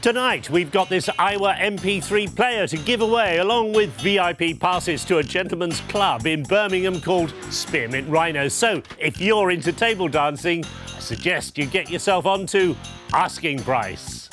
Tonight, we've got this Iowa MP3 player to give away, along with VIP passes to a gentleman's club in Birmingham called Spearmint Rhino. So, if you're into table dancing, I suggest you get yourself onto Asking Price.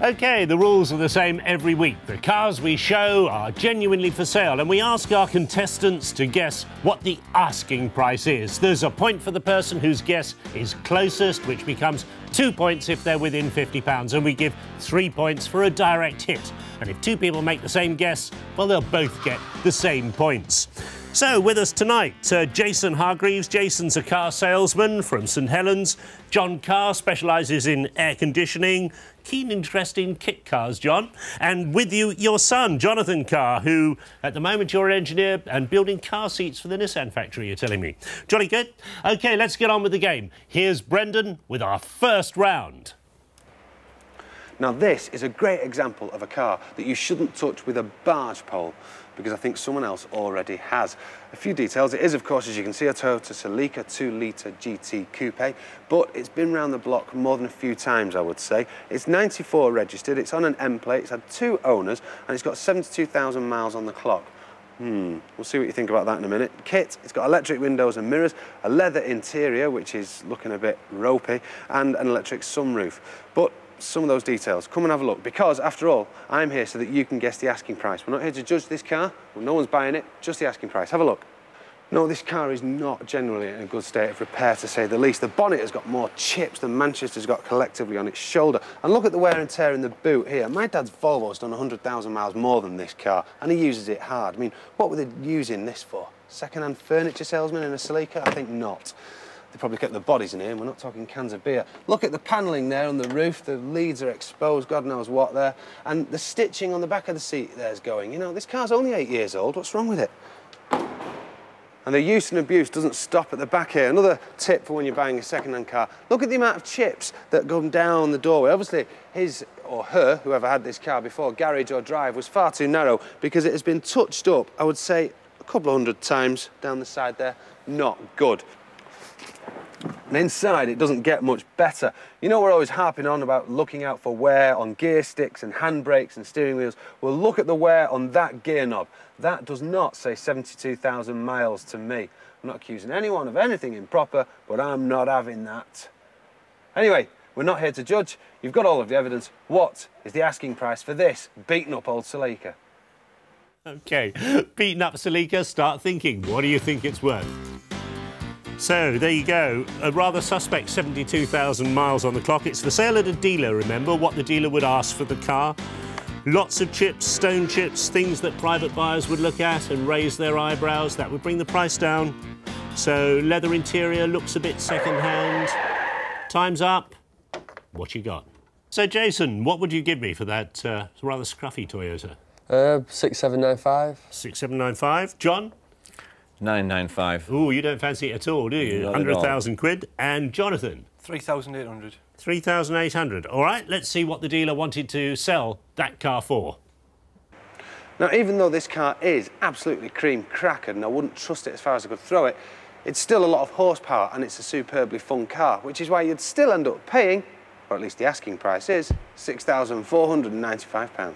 OK, the rules are the same every week. The cars we show are genuinely for sale, and we ask our contestants to guess what the asking price is. There's a point for the person whose guess is closest, which becomes 2 points if they're within £50, and we give 3 points for a direct hit. And if two people make the same guess, well, they'll both get the same points. So, with us tonight, Jason Hargreaves. Jason's a car salesman from St Helens. John Carr specialises in air conditioning. Keen interest in kit cars, John. And with you, your son, Jonathan Carr, who, at the moment, you're an engineer and building car seats for the Nissan factory, you're telling me. Jolly good. OK, let's get on with the game. Here's Brendan with our first round. Now, this is a great example of a car that you shouldn't touch with a barge pole, because I think someone else already has. A few details. It is, of course, as you can see, a Toyota Celica 2-litre GT Coupe, but it's been round the block more than a few times, I would say. It's 94 registered, it's on an M plate, it's had 2 owners, and it's got 72,000 miles on the clock. We'll see what you think about that in a minute. Kit, it's got electric windows and mirrors, a leather interior, which is looking a bit ropey, and an electric sunroof. But some of those details, come and have a look, because after all, I'm here so that you can guess the asking price. We're not here to judge this car, well, no one's buying it, just the asking price. Have a look. No, this car is not generally in a good state of repair, to say the least. The bonnet has got more chips than Manchester's got collectively on its shoulder. And look at the wear and tear in the boot here. My dad's Volvo's done 100,000 miles more than this car, and he uses it hard. I mean, what were they using this for? Second-hand furniture salesman in a Celica? I think not. They probably kept the bodies in here, and we're not talking cans of beer. Look at the panelling there on the roof. The leads are exposed, God knows what there. And the stitching on the back of the seat there's going. You know, this car's only 8 years old. What's wrong with it? And the use and abuse doesn't stop at the back here. Another tip for when you're buying a second-hand car. Look at the amount of chips that go down the doorway. Obviously, his or her, whoever had this car before, garage or drive, was far too narrow because it has been touched up, I would say, a couple of 100 times down the side there. Not good. And inside, it doesn't get much better. You know, we're always harping on about looking out for wear on gear sticks and handbrakes and steering wheels. Well, look at the wear on that gear knob. That does not say 72,000 miles to me. I'm not accusing anyone of anything improper, but I'm not having that. Anyway, we're not here to judge. You've got all of the evidence. What is the asking price for this beaten-up old Celica? OK, beaten up Celica, start thinking. What do you think it's worth? So, there you go. A rather suspect 72,000 miles on the clock. It's for sale at a dealer, remember, what the dealer would ask for the car. Lots of chips, stone chips, things that private buyers would look at and raise their eyebrows. That would bring the price down. So, leather interior looks a bit second-hand. Time's up. What you got? So, Jason, what would you give me for that rather scruffy Toyota? 6795. 6795. John? 995. Ooh, you don't fancy it at all, do you? 100,000 quid. And Jonathan? 3,800. 3,800. All right, let's see what the dealer wanted to sell that car for. Now, even though this car is absolutely cream crackered, and I wouldn't trust it as far as I could throw it, it's still a lot of horsepower, and it's a superbly fun car, which is why you'd still end up paying, or at least the asking price is, £6,495.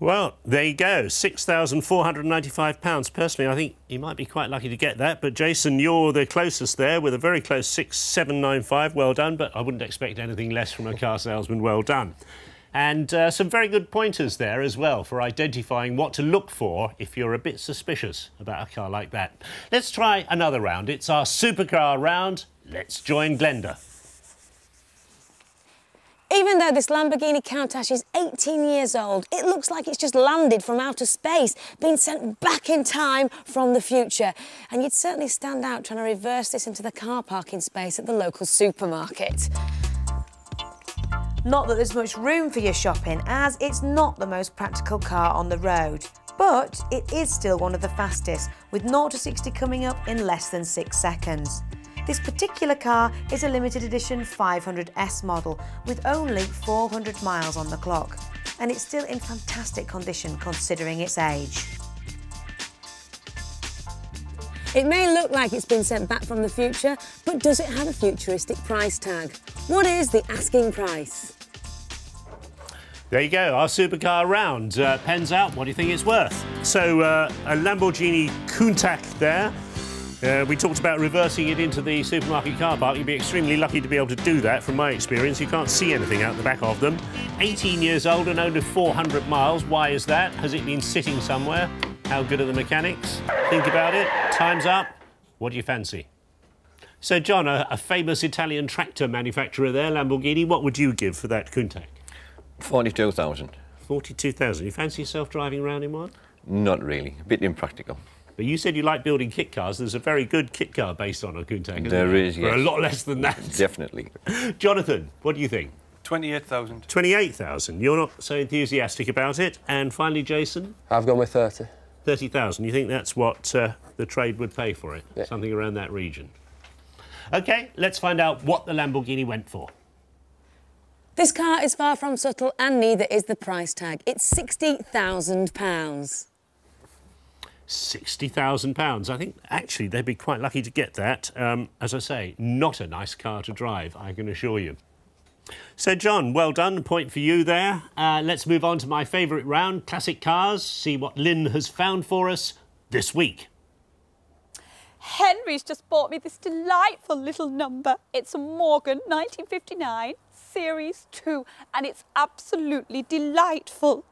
Well, there you go, £6,495. Personally, I think you might be quite lucky to get that. But, Jason, you're the closest there with a very close 6,795. Well done, but I wouldn't expect anything less from a car salesman. Well done. And some very good pointers there as well for identifying what to look for if you're a bit suspicious about a car like that. Let's try another round. It's our supercar round. Let's join Glenda. Even though this Lamborghini Countach is 18 years old, it looks like it's just landed from outer space, being sent back in time from the future. And you'd certainly stand out trying to reverse this into the car parking space at the local supermarket. Not that there's much room for your shopping, as it's not the most practical car on the road. But it is still one of the fastest, with 0 to 60 coming up in less than 6 seconds. This particular car is a limited edition 500S model with only 400 miles on the clock. And it's still in fantastic condition considering its age. It may look like it's been sent back from the future, but does it have a futuristic price tag? What is the asking price? There you go, our supercar round. Pens out, what do you think it's worth? So, a Lamborghini Countach there. We talked about reversing it into the supermarket car park. You'd be extremely lucky to be able to do that, from my experience. You can't see anything out the back of them. 18 years old and only 400 miles. Why is that? Has it been sitting somewhere? How good are the mechanics? Think about it. Time's up. What do you fancy? So, John, a famous Italian tractor manufacturer there, Lamborghini, what would you give for that Countach? 42,000. 42,000. You fancy yourself driving around in one? Not really. A bit impractical. But you said you like building kit cars. There's a very good kit car based on a Countach, isn't There is, yes. For a lot less than that. Definitely. Jonathan, what do you think? 28,000. 28,000. You're not so enthusiastic about it. And finally, Jason? I've gone with 30. 30,000. You think that's what the trade would pay for it? Yeah. Something around that region. OK, let's find out what the Lamborghini went for. This car is far from subtle, and neither is the price tag. It's £60,000. £60,000. I think, actually, they'd be quite lucky to get that. As I say, not a nice car to drive, I can assure you. So, John, well done. A point for you there. Let's move on to my favourite round, classic cars, see what Lynn has found for us this week. Henry's just bought me this delightful little number. It's a Morgan 1959 Series 2, and it's absolutely delightful.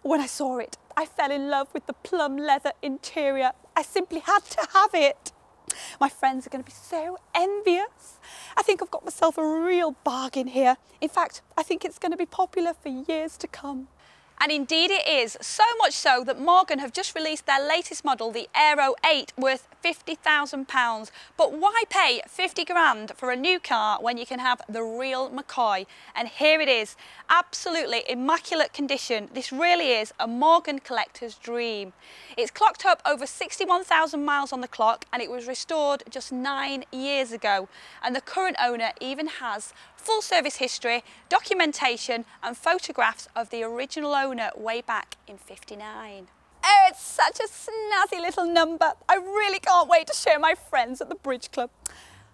When I saw it, I fell in love with the plum leather interior. I simply had to have it. My friends are going to be so envious. I think I've got myself a real bargain here. In fact, I think it's going to be popular for years to come. And indeed it is, so much so that Morgan have just released their latest model, the Aero 8, worth £50,000. But why pay 50 grand for a new car when you can have the real McCoy? And here it is, absolutely immaculate condition. This really is a Morgan collector's dream. It's clocked up over 61,000 miles on the clock, and it was restored just 9 years ago. And the current owner even has full service history, documentation and photographs of the original owner way back in '59. Oh, it's such a snazzy little number. I really can't wait to show my friends at the Bridge Club.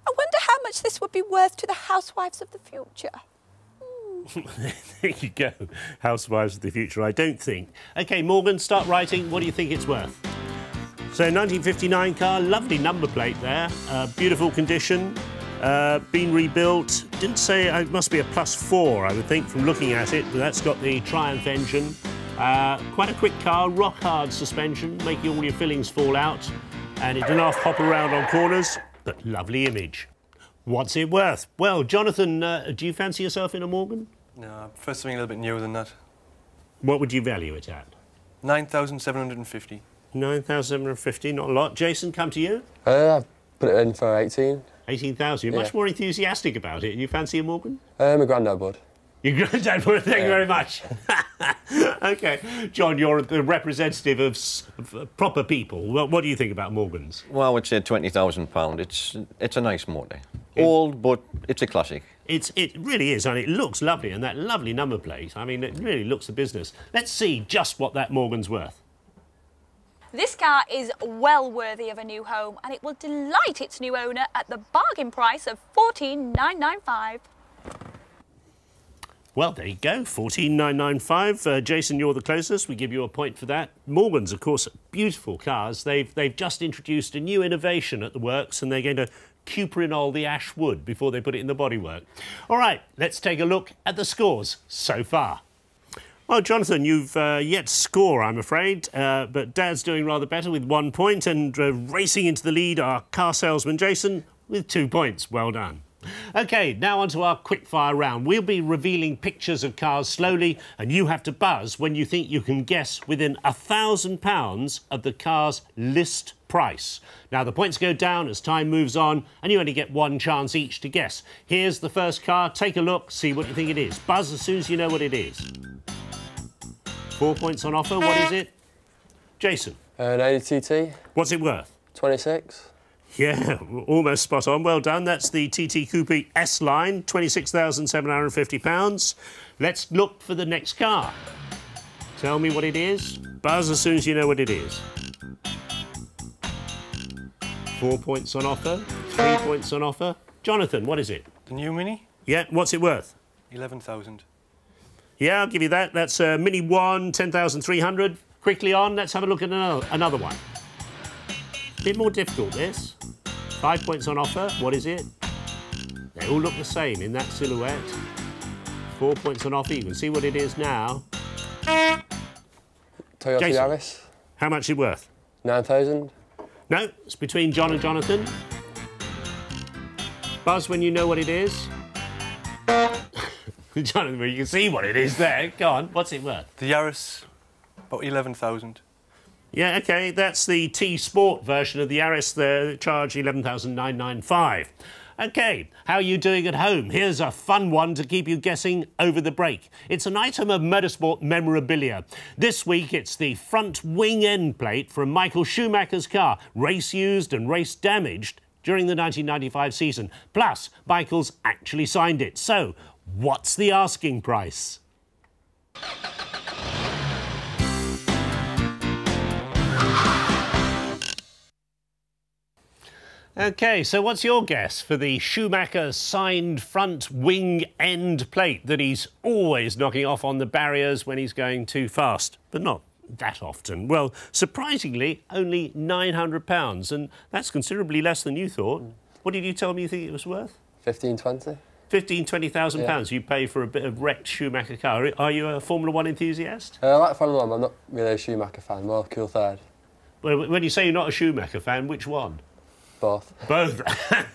I wonder how much this would be worth to the housewives of the future. There you go, housewives of the future, I don't think. OK, Morgan, start writing. What do you think it's worth? So, 1959 car, lovely number plate there, beautiful condition. Been rebuilt. Didn't say it must be a +4, I would think, from looking at it. But that's got the Triumph engine. Quite a quick car, rock-hard suspension, making all your fillings fall out. And it doesn't half hop around on corners, but lovely image. What's it worth? Well, Jonathan, do you fancy yourself in a Morgan? No, I prefer something a little bit newer than that. What would you value it at? 9,750. 9,750, not a lot. Jason, come to you. I've put it in for 18. 18,000. You're much more enthusiastic about it. You fancy a Morgan? My granddad would. Your granddad would. Thank you very much. OK. John, you're the representative of proper people. What do you think about Morgans? Well, I would say £20,000. It's a nice motor. Old, but it's a classic. It really is, and it looks lovely, and that lovely number plate. I mean, it really looks the business. Let's see just what that Morgan's worth. This car is well worthy of a new home, and it will delight its new owner at the bargain price of $14,995. Well, there you go, $14,995. Jason, you're the closest. We give you a point for that. Morgans, of course, beautiful cars. They've just introduced a new innovation at the works, and they're going to cuprinol the ash wood before they put it in the bodywork. All right, let's take a look at the scores so far. Well, Jonathan, you've yet to score, I'm afraid, but Dad's doing rather better with 1 point, and racing into the lead, our car salesman, Jason, with 2 points. Well done. OK, now on to our quickfire round. We'll be revealing pictures of cars slowly, and you have to buzz when you think you can guess within £1,000 of the car's list price. Now, the points go down as time moves on, and you only get one chance each to guess. Here's the first car. Take a look, see what you think it is. Buzz as soon as you know what it is. 4 points on offer. What is it? Jason. An 80 TT. What's it worth? 26. Yeah, almost spot on. Well done. That's the TT Coupe S-Line, £26,750. Let's look for the next car. Tell me what it is. Buzz as soon as you know what it is. 4 points on offer. 3 points on offer. Jonathan, what is it? The new Mini? Yeah, what's it worth? 11,000. Yeah, I'll give you that. That's Mini 1, 10,300. Quickly on, let's have a look at another one. A bit more difficult, this. 5 points on offer. What is it? They all look the same in that silhouette. 4 points on offer. You can see what it is now. Toyota Jason. Yaris. How much is it worth? 9,000. No, it's between John and Jonathan. Buzz when you know what it is. Jonathan, you can see what it is there. Go on, what's it worth? The Yaris, about 11,000. Yeah, OK, that's the T-Sport version of the Yaris. They charge 11,995. OK, how are you doing at home? Here's a fun one to keep you guessing over the break. It's an item of motorsport memorabilia. This week, it's the front wing end plate from Michael Schumacher's car, race used and race damaged during the 1995 season. Plus, Michael's actually signed it. So, what's the asking price? OK, so what's your guess for the Schumacher signed front wing end plate that he's always knocking off on the barriers when he's going too fast, but not that often? Well, surprisingly, only £900, and that's considerably less than you thought. What did you tell me you think it was worth? 15, 20. £20,000 you pay for a bit of wrecked Schumacher car. Are you a Formula 1 enthusiast? I like Formula 1, I'm not really a Schumacher fan, more cool third. Well, when you say you're not a Schumacher fan, which one? Both. Both,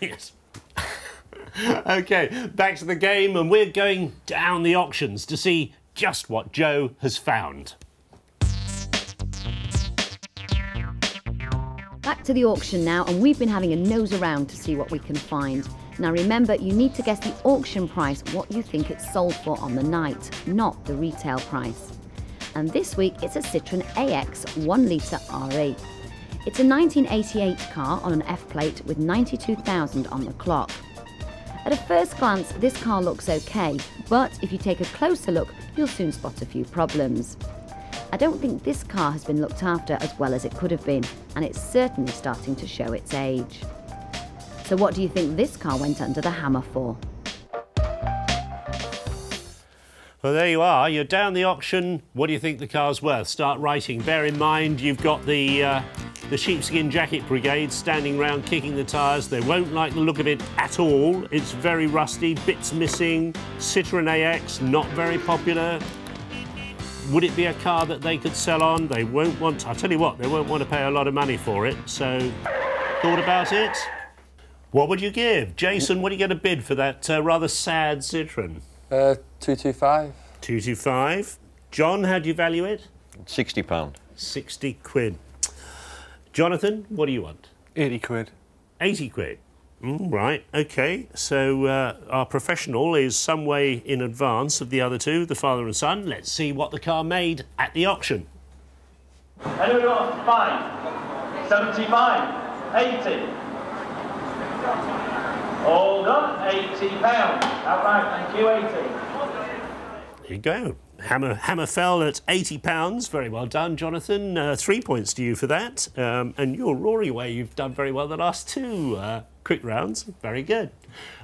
yes. OK, back to the game, and we're going down the auctions to see just what Joe has found. Back to the auction now, and we've been having a nose around to see what we can find. Now remember, you need to guess the auction price, what you think it's sold for on the night, not the retail price. And this week it's a Citroën AX 1 litre RE. It's a 1988 car on an F-plate with 92,000 on the clock. At a first glance, this car looks okay, but if you take a closer look, you'll soon spot a few problems. I don't think this car has been looked after as well as it could have been, and it's certainly starting to show its age. So what do you think this car went under the hammer for? Well, there you are. You're down the auction. What do you think the car's worth? Start writing. Bear in mind, you've got the sheepskin jacket brigade standing round kicking the tyres. They won't like the look of it at all. It's very rusty, bits missing. Citroën AX, not very popular. Would it be a car that they could sell on? They won't want... I'll tell you what, they won't want to pay a lot of money for it. So, thought about it? What would you give? Jason, what do you get a bid for that rather sad Citroën? 225. 225. John, how do you value it? £60. 60 quid. Jonathan, what do you want? 80 quid. 80 quid. Right, OK. So our professional is some way in advance of the other two, the father and son. Let's see what the car made at the auction. Anyone got 5, 75, 80. All done, £80. Outright, thank you, 80. There you go. Hammer fell at £80. Very well done, Jonathan. 3 points to you for that. And you're roaring away. You've done very well the last two quick rounds. Very good.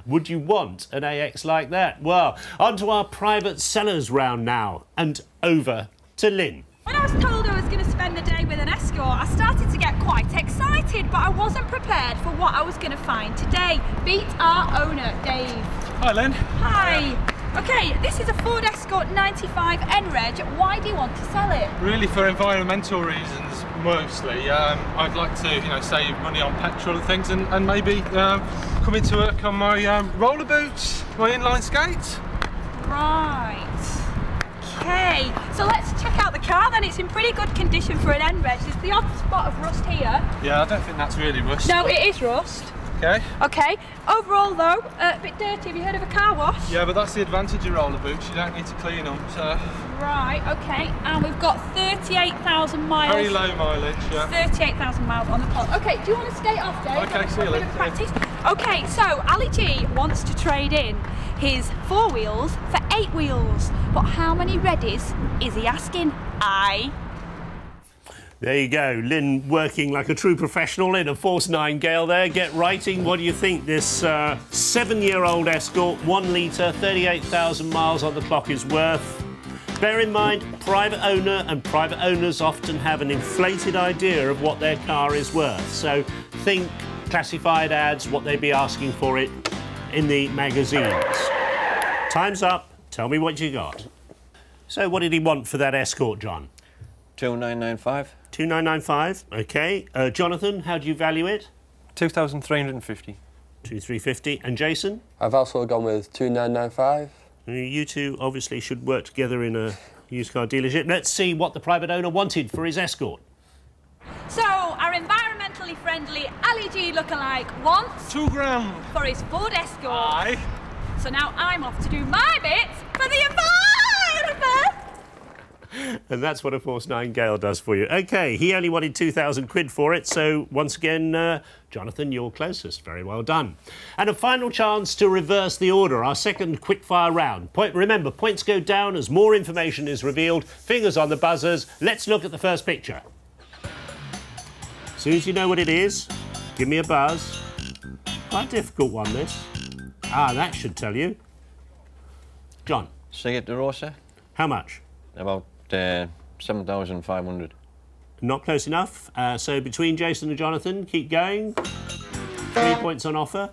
Would you want an AX like that? Well, on to our private sellers round now. And over to Lynn. When I was told I was going to spend the day with an escort, I started to get quite excited, but I wasn't prepared for what I was going to find today. Beat our owner, Dave. Hi, Lynn. Hi. OK, this is a Ford Escort 95 NREG. Why do you want to sell it? Really for environmental reasons, mostly. I'd like to, save money on petrol and things, and maybe come into work on my roller boots, my inline skates. Right. Okay, so let's check out the car then. It's in pretty good condition for an end reg. There's the odd spot of rust here. Yeah, I don't think that's really rust. No, it is rust. Okay. Okay, overall though, a bit dirty. Have you heard of a car wash? Yeah, but that's the advantage of roller boots. You don't need to clean them, so... Right, okay, and we've got 38,000 miles. Very low mileage, yeah. 38,000 miles on the clock. Okay, do you want to skate off, Dave? Okay, see you later. Practice. Okay, so Ali G wants to trade in his 4 wheels for 8 wheels. But how many readies is he asking? There you go, Lynn working like a true professional in a Force 9 Gale there. Get writing. What do you think this 7-year-old Escort, 1 litre, 38,000 miles on the clock is worth? Bear in mind, private owner and private owners often have an inflated idea of what their car is worth. So think classified ads, what they'd be asking for it in the magazines. Time's up. Tell me what you got. So what did he want for that Escort, John? 2995. 2995, OK. Jonathan, how do you value it? 2,350. 2,350. And Jason? I've also gone with 2,995. You two obviously should work together in a used car dealership. Let's see what the private owner wanted for his Escort. So, our environmentally friendly Ali G lookalike wants... £2,000. For his Ford Escort. Aye. So now I'm off to do my bit for the environment! And that's what a Force 9 Gale does for you. OK, he only wanted 2,000 quid for it, so once again, Jonathan, you're closest. Very well done. And a final chance to reverse the order, our second quickfire round. Remember, points go down as more information is revealed. Fingers on the buzzers. Let's look at the first picture. As soon as you know what it is, give me a buzz. Quite a difficult one, this. Ah, that should tell you. John. Seat Rosa. How much? About 7,500. Not close enough. So between Jason and Jonathan, keep going. 3 points on offer.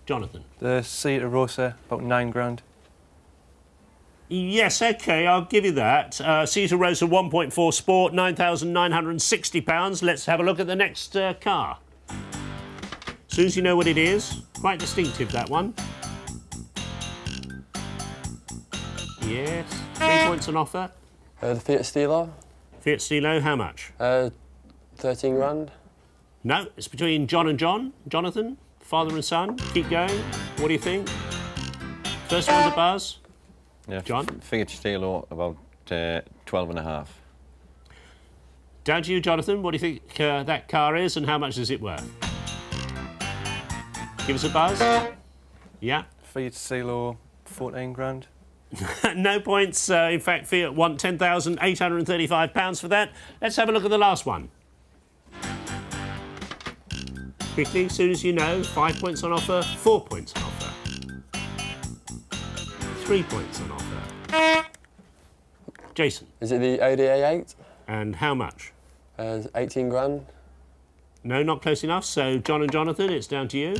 Jonathan. The Seat Rosa, about £9,000. Yes, OK, I'll give you that. Cesar Rosa 1.4 Sport, £9,960. Let's have a look at the next car. As soon as you know what it is, quite distinctive, that one. Yes, 3 points on offer. The Fiat Stilo. Fiat Stilo, how much? 13,000. No, it's between John and John. Jonathan, father and son. Keep going. What do you think? First one's a buzz. Yeah, John? Fiat Stilo, about 12.5. Down to you, Jonathan. What do you think that car is and how much is it worth? Give us a buzz. Yeah. Fiat Stilo, 14,000. No points. In fact, Fiat want £10,835 for that. Let's have a look at the last one. Quickly, as soon as you know, 5 points on offer, 4 points on offer. 3 points on offer. Jason. Is it the Audi A8? And how much? 18,000. No, not close enough. So, John and Jonathan, it's down to you.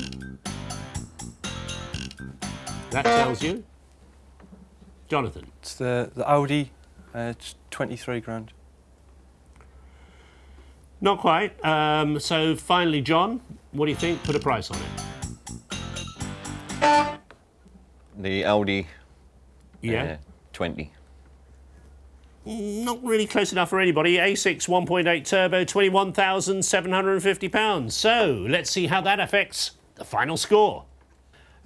That tells you. Jonathan. It's the Audi, it's 23,000. Not quite. So, finally, John, what do you think? Put a price on it. The Audi. Yeah. 20. Not really close enough for anybody. A6 1.8 turbo, £21,750. So, let's see how that affects the final score.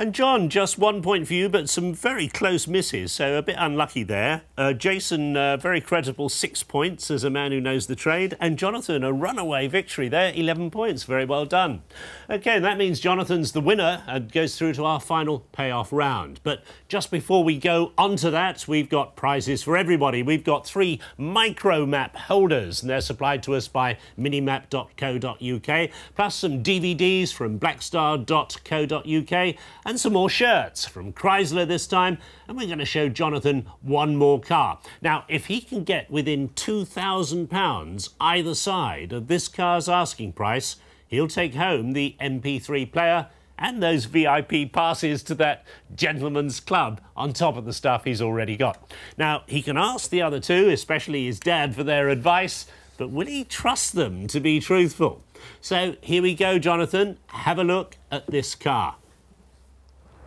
And John, just 1 point for you, but some very close misses, so a bit unlucky there. Jason, very creditable 6 points as a man who knows the trade. And Jonathan, a runaway victory there, 11 points. Very well done. OK, that means Jonathan's the winner and goes through to our final payoff round. But just before we go on to that, we've got prizes for everybody. We've got 3 micro map holders, and they're supplied to us by minimap.co.uk, plus some DVDs from blackstar.co.uk, and some more shirts from Chrysler this time, and we're going to show Jonathan one more car. Now, if he can get within £2,000 either side of this car's asking price, he'll take home the MP3 player and those VIP passes to that gentleman's club on top of the stuff he's already got. Now, he can ask the other two, especially his dad, for their advice, but will he trust them to be truthful? So here we go, Jonathan. Have a look at this car.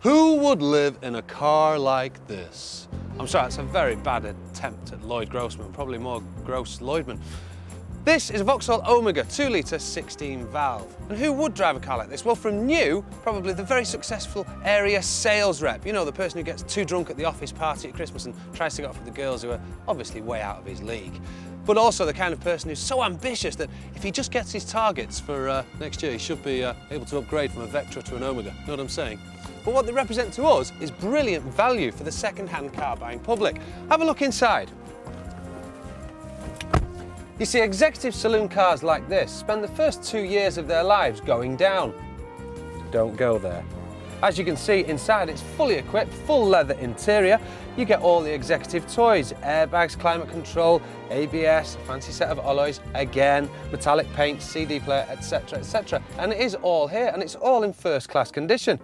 Who would live in a car like this? I'm sorry, it's a very bad attempt attempt at Lloyd Grossman, probably more Gross Lloydman. This is a Vauxhall Omega 2 litre 16 valve. And who would drive a car like this? Well, from new, probably the very successful area sales rep. You know, the person who gets too drunk at the office party at Christmas and tries to get off with the girls who are obviously way out of his league. But also the kind of person who's so ambitious that if he just gets his targets for next year, he should be able to upgrade from a Vectra to an Omega. Know what I'm saying? But what they represent to us is brilliant value for the second-hand car buying public. Have a look inside. You see, executive saloon cars like this spend the first 2 years of their lives going down. Don't go there. As you can see inside, it's fully equipped, full leather interior. You get all the executive toys, airbags, climate control, ABS, fancy set of alloys, again, metallic paint, CD player, etc, etc. And it is all here, and it's all in first-class condition.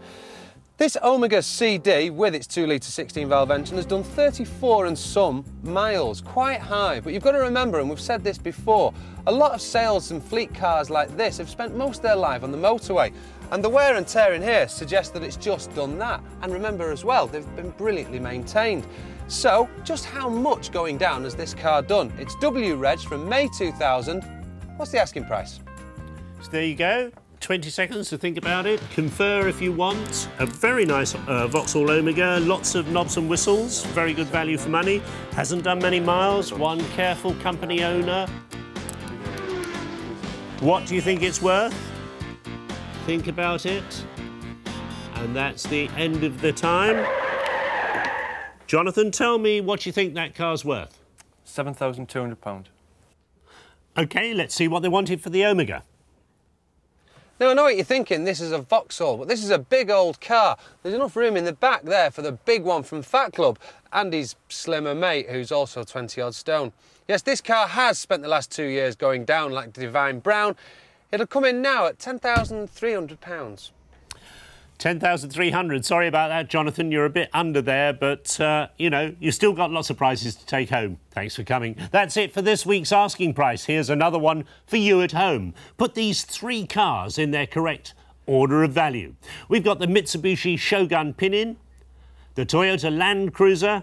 This Omega CD, with its 2 litre 16 valve engine, has done 34 and some miles, quite high. But you've got to remember, and we've said this before, a lot of sales and fleet cars like this have spent most of their life on the motorway. And the wear and tear in here suggests that it's just done that. And remember as well, they've been brilliantly maintained. So, just how much going down has this car done? It's W Reg from May 2000. What's the asking price? So there you go. 20 seconds to think about it. Confer if you want. A very nice Vauxhall Omega. Lots of knobs and whistles. Very good value for money. Hasn't done many miles. One careful company owner. What do you think it's worth? Think about it. And that's the end of the time. Jonathan, tell me what you think that car's worth. £7,200. OK, let's see what they wanted for the Omega. Now, I know what you're thinking, this is a Vauxhall, but this is a big old car. There's enough room in the back there for the big one from Fat Club and his slimmer mate, who's also 20-odd stone. Yes, this car has spent the last 2 years going down like Divine Brown. It'll come in now at £10,300. 10,300. Sorry about that, Jonathan. You're a bit under there, but, you know, you've still got lots of prizes to take home. Thanks for coming. That's it for this week's Asking Price. Here's another one for you at home. Put these 3 cars in their correct order of value. We've got the Mitsubishi Shogun Pinin, the Toyota Land Cruiser,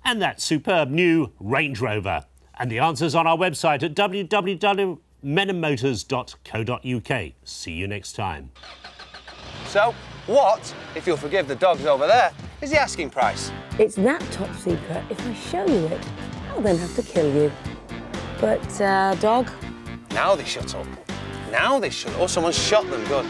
and that superb new Range Rover. And the answer's on our website at www.menandmotors.co.uk. See you next time. So, what, if you'll forgive the dogs over there, is the asking price? It's that top secret. If I show you it, I'll then have to kill you. But, dog? Now they shut up. Now they shut up. Oh, someone shot them, good.